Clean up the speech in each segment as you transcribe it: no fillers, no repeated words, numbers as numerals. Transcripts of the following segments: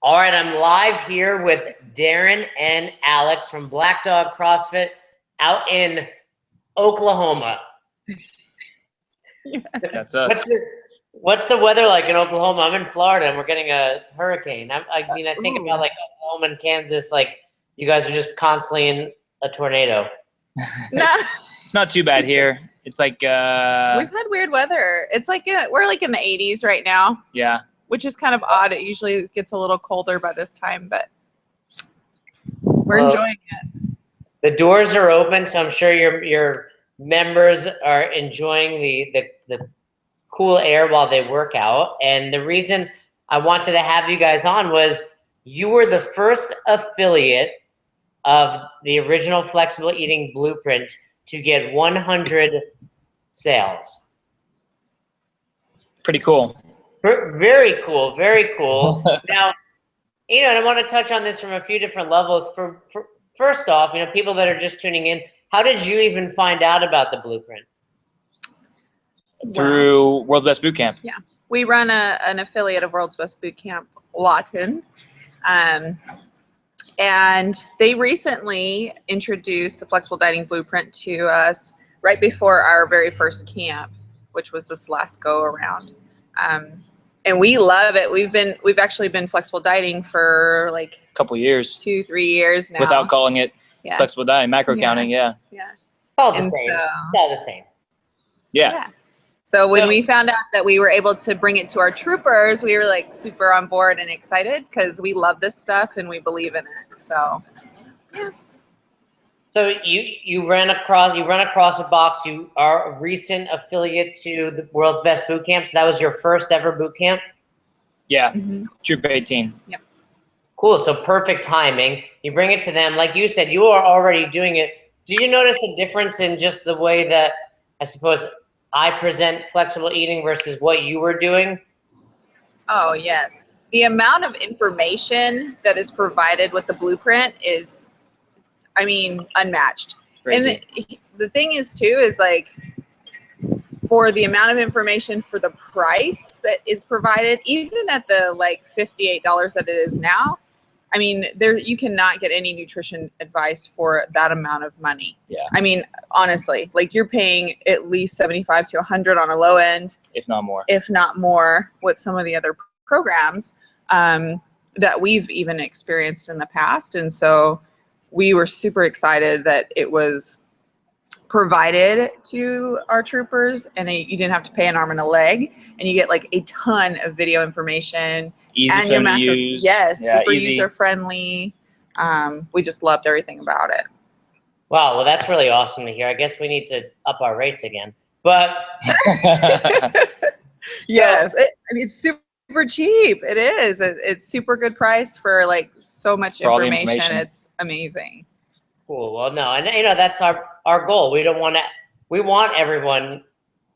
All right, I'm live here with Darren and Alex from Black Dog CrossFit out in Oklahoma. That's us. What's the weather like in Oklahoma? I'm in Florida and we're getting a hurricane. I think about like Oklahoma and Kansas, like you guys are just constantly in a tornado. No. It's not too bad here. It's like We've had weird weather. It's like we're like in the 80s right now. Yeah. Which is kind of odd. It usually gets a little colder by this time, but we're enjoying it. The doors are open, so I'm sure your members are enjoying the cool air while they work out. And the reason I wanted to have you guys on was you were the first affiliate of the original Flexible Eating Blueprint to get 100 sales. Pretty cool. Very cool, very cool. Now, and I want to touch on this from a few different levels. First off, people that are just tuning in, how did you even find out about the Blueprint? Through World's Best Bootcamp. Yeah, we run an affiliate of World's Best Bootcamp, Lawton, and they recently introduced the Flexible Dieting Blueprint to us right before our very first camp, which was this last go around. And we love it. We've actually been flexible dieting for like a couple years, 2-3 years now, without calling it flexible dieting, macro counting. Yeah. All the same. It's all the same. Yeah. So when we found out that we were able to bring it to our troopers, we were like super on board and excited because we love this stuff and we believe in it. So yeah. So you run across a box. You are a recent affiliate to the World's Best Bootcamp. So that was your first ever bootcamp? Yeah. Troop 18. Yep. Cool. So perfect timing. You bring it to them. Like you said, you are already doing it. Do you notice a difference in just the way that, I suppose, I present flexible eating versus what you were doing? Oh, yes. The amount of information that is provided with the blueprint is, unmatched. Crazy. And the thing is, too, is like for the amount of information for the price that is provided, even at the like $58 that it is now, you cannot get any nutrition advice for that amount of money. Yeah. Honestly, like you're paying at least $75 to $100 on a low end, if not more, with some of the other programs that we've even experienced in the past. And so we were super excited that it was provided to our troopers, and you didn't have to pay an arm and a leg, and you get like a ton of video information. Easy for them to use. Yes, super easy. user friendly. We just loved everything about it. Wow, well, that's really awesome to hear. I guess we need to up our rates again. But yes, it's super cheap. It is. It's super good price for like so much information. It's amazing. Cool. Well, no, and that's our goal. We want everyone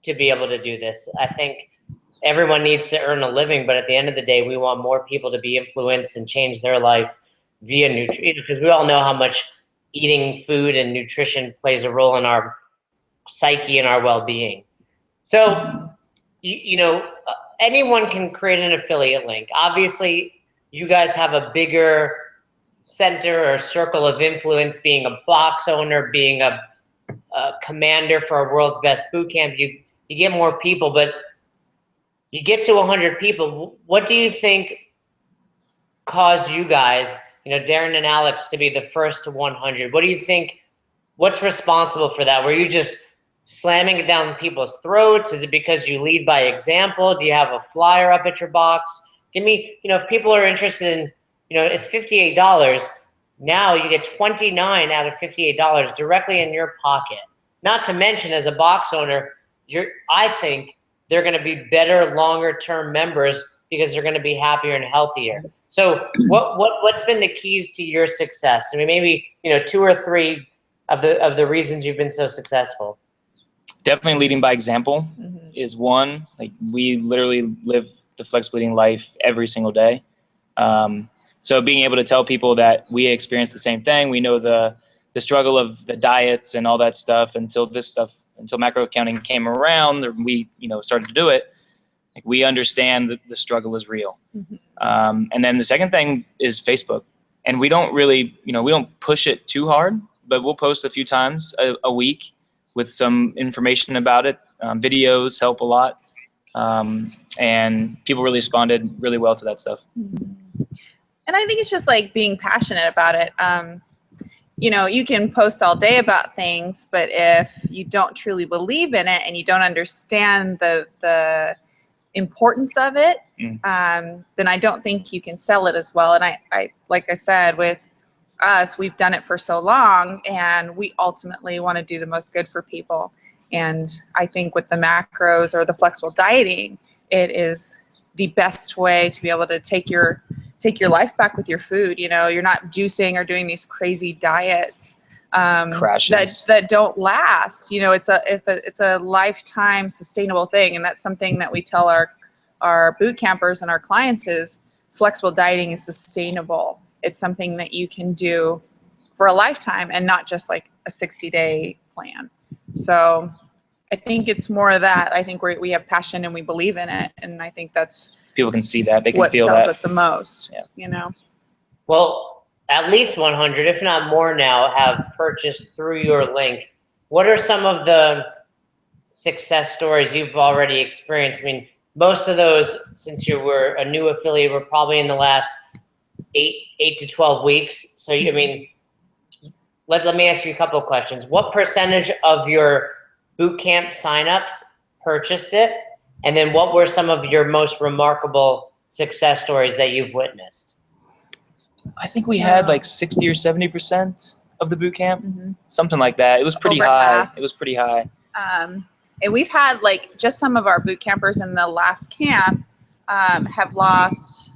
to be able to do this. I think everyone needs to earn a living, but at the end of the day, we want more people to be influenced and change their life via nutrition, because we all know how much eating food and nutrition plays a role in our psyche and our well-being. So, anyone can create an affiliate link. Obviously, you guys have a bigger center or circle of influence, being a box owner, being a commander for a World's Best Bootcamp. You get more people, but you get to 100 people. What do you think caused you guys, Darren and Alex, to be the first to 100? What do you think, what's responsible for that? Were you just slamming it down people's throats? Is it because you lead by example? Do you have a flyer up at your box? Give me, if people are interested in, it's $58. Now you get 29 out of $58 directly in your pocket. Not to mention, as a box owner, I think they're going to be better longer-term members because they're going to be happier and healthier. So what's been the keys to your success? Maybe 2 or 3 of the reasons you've been so successful. Definitely leading by example is one. Like, we literally live the flexible eating life every single day. So being able to tell people that we experience the same thing, we know the struggle of the diets and all that stuff until macro accounting came around, we started to do it. Like, we understand that the struggle is real. And then the second thing is Facebook. And we don't really, we don't push it too hard, but we'll post a few times a week with some information about it. Videos help a lot. And people really responded really well to that stuff. And I think it's just like being passionate about it. You can post all day about things, but if you don't truly believe in it and you don't understand the importance of it, then I don't think you can sell it as well. And I like I said, with us, we've done it for so long, and we ultimately want to do the most good for people. And I think with the macros or the flexible dieting, it is the best way to be able to take your life back with your food. You're not juicing or doing these crazy diets crashes that don't last. It's a lifetime sustainable thing, and that's something that we tell our boot campers and our clients is flexible dieting is sustainable. It's something that you can do for a lifetime and not just like a 60-day plan. So I think it's more of that. I think we have passion and we believe in it, and I think that's people can see that, they can what feel sells that it the most. Yeah. Well, at least 100, if not more now, have purchased through your link. What are some of the success stories you've already experienced? I mean, most of those, since you were a new affiliate, were probably in the last 8 to 12 weeks. So, I mean, let me ask you a couple of questions. What percentage of your boot camp signups purchased it? And then what were some of your most remarkable success stories that you've witnessed? I think we had like 60 or 70% of the boot camp, something like that. It was pretty Over high. half. It was pretty high. And we've had like just some of our boot campers in the last camp have lost,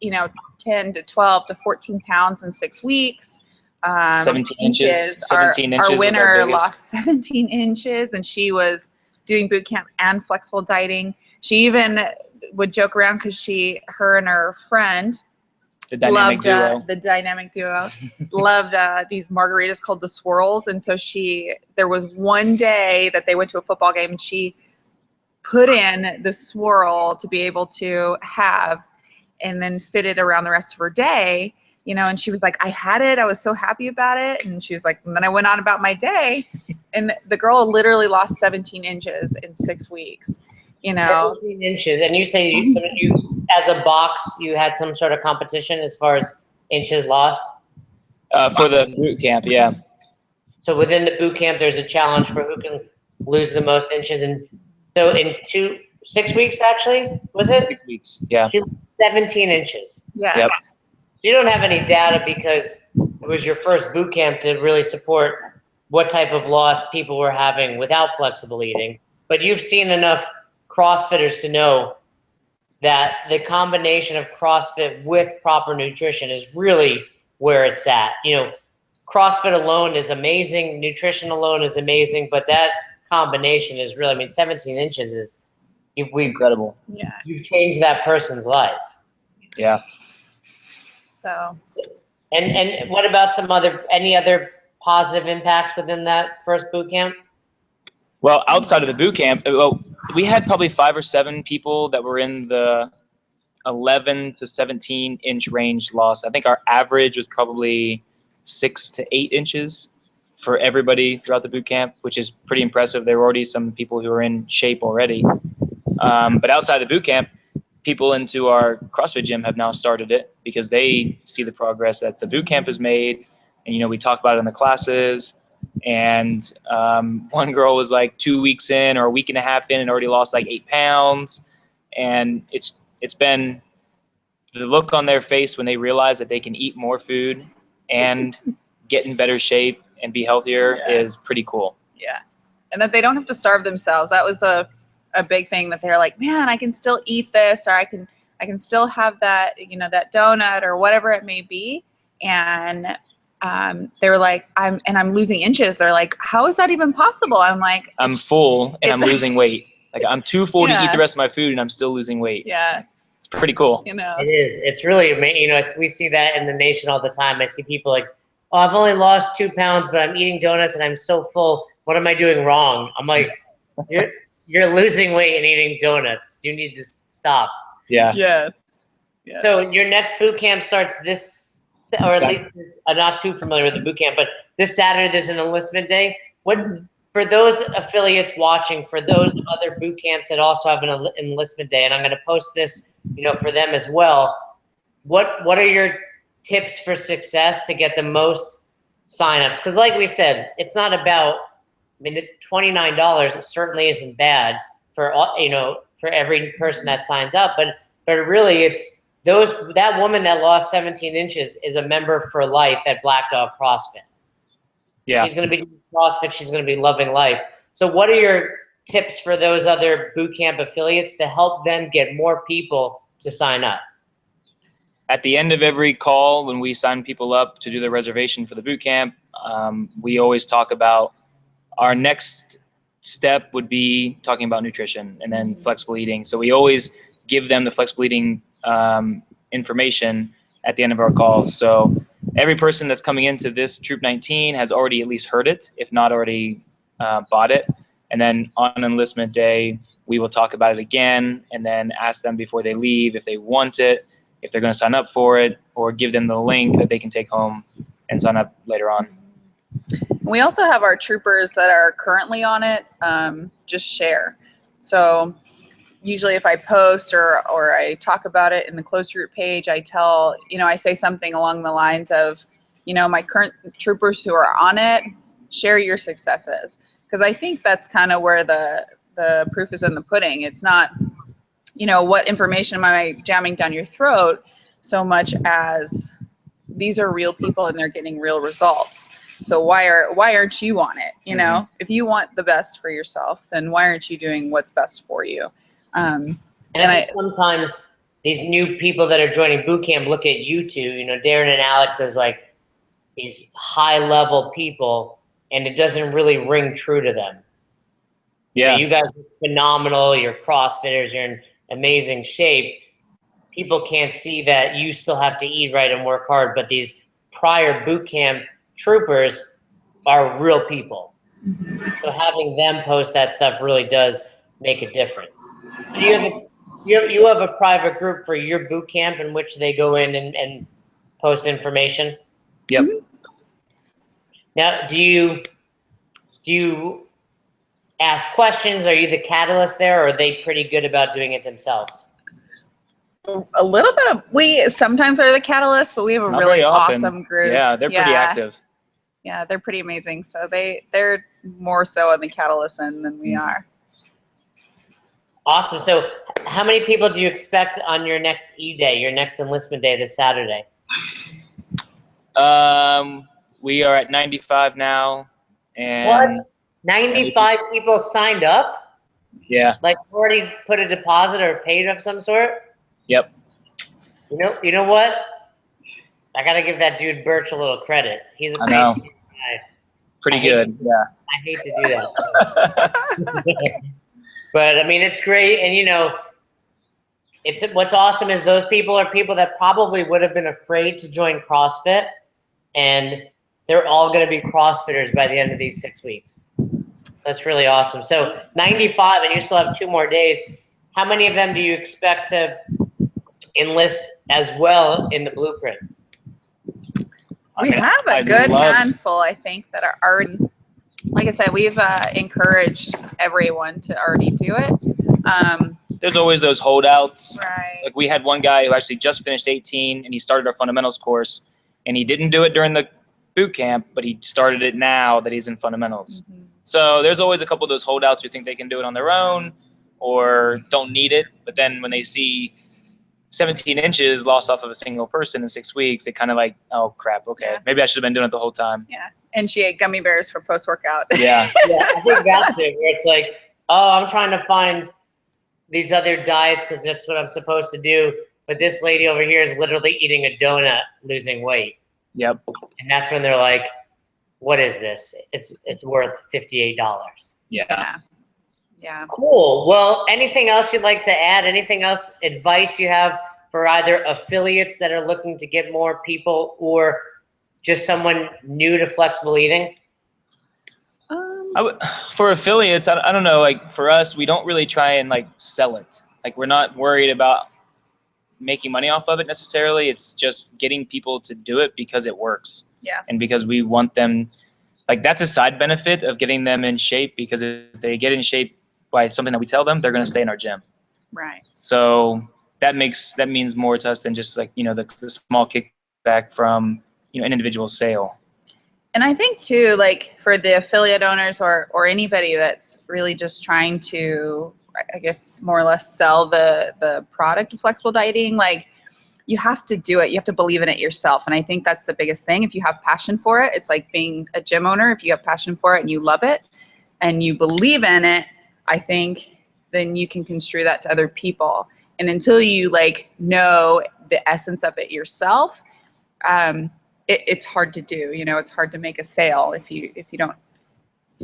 10 to 12 to 14 pounds in 6 weeks. 17 inches. 17 inches. Our winner was our lost 17 inches, and she was doing boot camp and flexible dieting. She even would joke around because her and her friend the dynamic duo loved these margaritas called the swirls. And so there was one day that they went to a football game, and she put in the swirl to be able to have and then fit it around the rest of her day. And she was like, I had it. I was so happy about it. And she was like, and then I went on about my day. And the girl literally lost 17 inches in 6 weeks, 17 inches. And you say you as a box, you had some sort of competition as far as inches lost? For the boot camp, yeah. So within the boot camp, there's a challenge for who can lose the most inches. And so in 6 weeks, actually, was it? 6 weeks, yeah. She lost 17 inches. Yes. Yep. You don't have any data because it was your first boot camp to really support what type of loss people were having without flexible eating. But you've seen enough CrossFitters to know that the combination of CrossFit with proper nutrition is really where it's at. CrossFit alone is amazing. Nutrition alone is amazing. But that combination is really, 17 inches is incredible. Yeah. You've changed that person's life. Yeah. So. And what about any other positive impacts within that first boot camp? Well, outside of the boot camp, we had probably 5 or 7 people that were in the 11 to 17 inch range loss. I think our average was probably 6 to 8 inches for everybody throughout the boot camp, which is pretty impressive. There were already some people who were in shape already. But outside the boot camp, people into our CrossFit gym have now started it because they see the progress that the boot camp has made. And, we talk about it in the classes. And one girl was like 2 weeks in or a week and a half in and already lost like 8 pounds. And it's been the look on their face when they realize that they can eat more food and get in better shape and be healthier is pretty cool. Yeah. And that they don't have to starve themselves. That was a big thing, that they're like, man, I can still eat this, or I can still have that, that donut or whatever it may be. And they were like, I'm losing inches. They're like, how is that even possible? I'm like, I'm full and I'm losing weight. Like I'm too full to eat the rest of my food and I'm still losing weight. Yeah. It's pretty cool. It is. It's really amazing. We see that in the nation all the time. I see people like, oh, I've only lost 2 pounds, but I'm eating donuts and I'm so full. What am I doing wrong? I'm like, you're losing weight and eating donuts. You need to stop. Yeah. Yes. Yes. So your next boot camp starts this, or at least I'm not too familiar with the boot camp, but this Saturday there's an enlistment day. What for those affiliates watching, for those other boot camps that also have an enlistment day, and I'm going to post this, for them as well. What are your tips for success to get the most signups? Because like we said, it's not about. I mean, the $29 certainly isn't bad for for every person that signs up, but really it's that woman that lost 17 inches is a member for life at Black Dog CrossFit. Yeah. She's going to be doing CrossFit. She's going to be loving life. So what are your tips for those other boot camp affiliates to help them get more people to sign up? At the end of every call, when we sign people up to do the reservation for the boot camp, we always talk about our next step would be talking about nutrition and then flexible eating. So we always give them the flexible eating information at the end of our calls. So every person that's coming into this Troop 19 has already at least heard it, if not already bought it. And then on enlistment day, we will talk about it again and then ask them before they leave if they want it, if they're going to sign up for it, or give them the link that they can take home and sign up later on. We also have our troopers that are currently on it just share. So usually if I post or I talk about it in the closed group page, I tell, I say something along the lines of, my current troopers who are on it, share your successes. Because I think that's kind of where the proof is in the pudding. It's not, what information am I jamming down your throat so much as these are real people and they're getting real results. So why aren't you on it? If you want the best for yourself, then why aren't you doing what's best for you? And I think sometimes these new people that are joining boot camp look at you two, Darren and Alex as like these high level people, and it doesn't really ring true to them. Yeah. You guys are phenomenal. You're CrossFitters. You're in amazing shape. People can't see that you still have to eat right and work hard, but these prior boot camp troopers are real people. So having them post that stuff really does make a difference. Do you have a private group for your boot camp in which they go in and post information? Yep. Now, do you ask questions? Are you the catalyst there, or are they pretty good about doing it themselves? A little bit of, we sometimes are the catalyst, but we have a Not really very often. awesome group. Yeah, they're pretty active. Yeah, they're pretty amazing. So they're more so on the catalyst end than we are. Awesome. So how many people do you expect on your next E-Day, your next enlistment day this Saturday? We are at 95 now. And what? 95 people signed up? Yeah. Like already put a deposit or paid of some sort? Yep. You know what? I gotta give that dude Birch a little credit. He's a patient guy. Pretty good. Yeah. I hate to do that. But I mean, it's great, and it's what's awesome is those people are people that probably would have been afraid to join CrossFit, and they're all going to be CrossFitters by the end of these 6 weeks. So that's really awesome. So 95, and you still have 2 more days. How many of them do you expect to enlist as well in the blueprint? We have a good handful, I think, that are already, like I said, we've encouraged everyone to already do it. There's always those holdouts. Right. Like we had one guy who actually just finished 18 and he started our fundamentals course, and he didn't do it during the boot camp, but he started it now that he's in fundamentals. Mm-hmm. So there's always a couple of those holdouts who think they can do it on their own or don't need it. But then when they see 17 inches lost off of a single person in 6 weeks, they kind of like, oh crap, okay, maybe I should have been doing it the whole time. Yeah. And she ate gummy bears for post-workout. Yeah. Yeah, I think that's it, where it's like, oh, I'm trying to find these other diets because that's what I'm supposed to do. But this lady over here is literally eating a donut, losing weight. Yep. And that's when they're like, what is this? It's worth $58. Yeah. Yeah. Cool. Well, anything else you'd like to add? Anything else, advice you have for either affiliates that are looking to get more people or just someone new to flexible eating? For affiliates, I don't know, like for us, we don't really try and like sell it. Like we're not worried about making money off of it necessarily. It's just getting people to do it because it works. Yes. And because we want them, like, that's a side benefit of getting them in shape, because if they get in shape by something that we tell them, they're going to stay in our gym. Right. So that means more to us than just like, the small kickback from, an individual sale. And I think too, like for the affiliate owners or anybody that's really just trying to, I guess, more or less sell the product of flexible dieting, like, you have to do it. You have to believe in it yourself. And I think that's the biggest thing. If you have passion for it, it's like being a gym owner. If you have passion for it and you love it and you believe in it, I think then you can construe that to other people. And until you like know the essence of it yourself, it's hard to do. It's hard to make a sale if you don't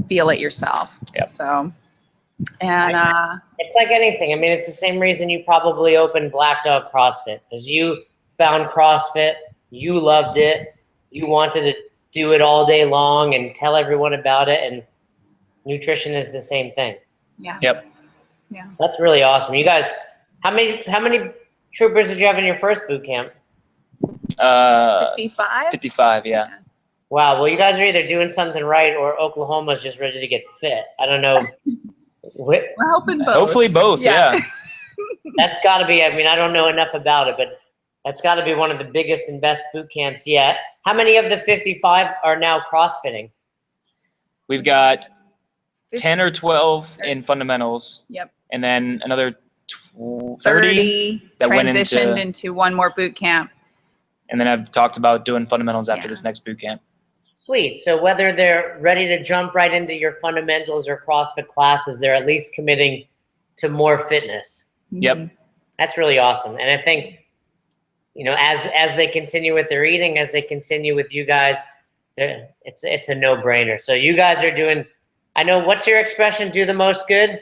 feel it yourself. Yep. So, and it's like anything. I mean, it's the same reason you probably opened Black Dog CrossFit, because you found CrossFit, you loved it, you wanted to do it all day long and tell everyone about it, and nutrition is the same thing. yeah. Yep. Yeah. That's really awesome. You guys, how many troopers did you have in your first boot camp? 55? 55, yeah. Wow. Well, you guys are either doing something right or Oklahoma's just ready to get fit. I don't know. We're hoping both. Hopefully both, yeah. That's got to be, I mean, I don't know enough about it, but that's got to be one of the biggest and best boot camps yet. How many of the 55 are now CrossFitting? We've got 10 or 12 in fundamentals. Yep. And then another 30 that went transitioned into one more boot camp. And then I've talked about doing fundamentals after this next boot camp. Sweet. So whether they're ready to jump right into your fundamentals or CrossFit classes, they're at least committing to more fitness. Yep. That's really awesome. And I think, as they continue with their eating, as they continue with you guys, it's a no-brainer. So you guys are doing, I know, what's your expression? Do the most good?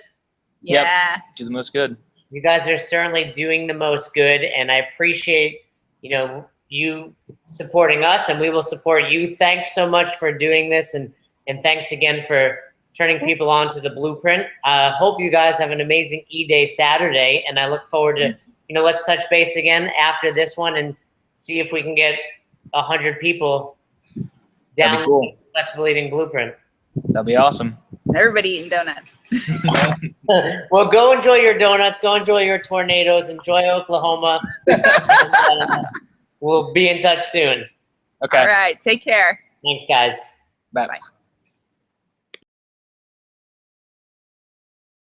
Yeah. Yep. Do the most good. You guys are certainly doing the most good, and I appreciate, you supporting us, and we will support you. Thanks so much for doing this, and thanks again for turning people on to the blueprint. Hope you guys have an amazing E-Day Saturday, and I look forward to, let's touch base again after this one and see if we can get 100 people down the flexible eating blueprint. That'd be awesome. Everybody eating donuts. Well, go enjoy your donuts. Go enjoy your tornadoes. Enjoy Oklahoma. We'll be in touch soon. Okay. All right. Take care. Thanks, guys. Bye. Bye.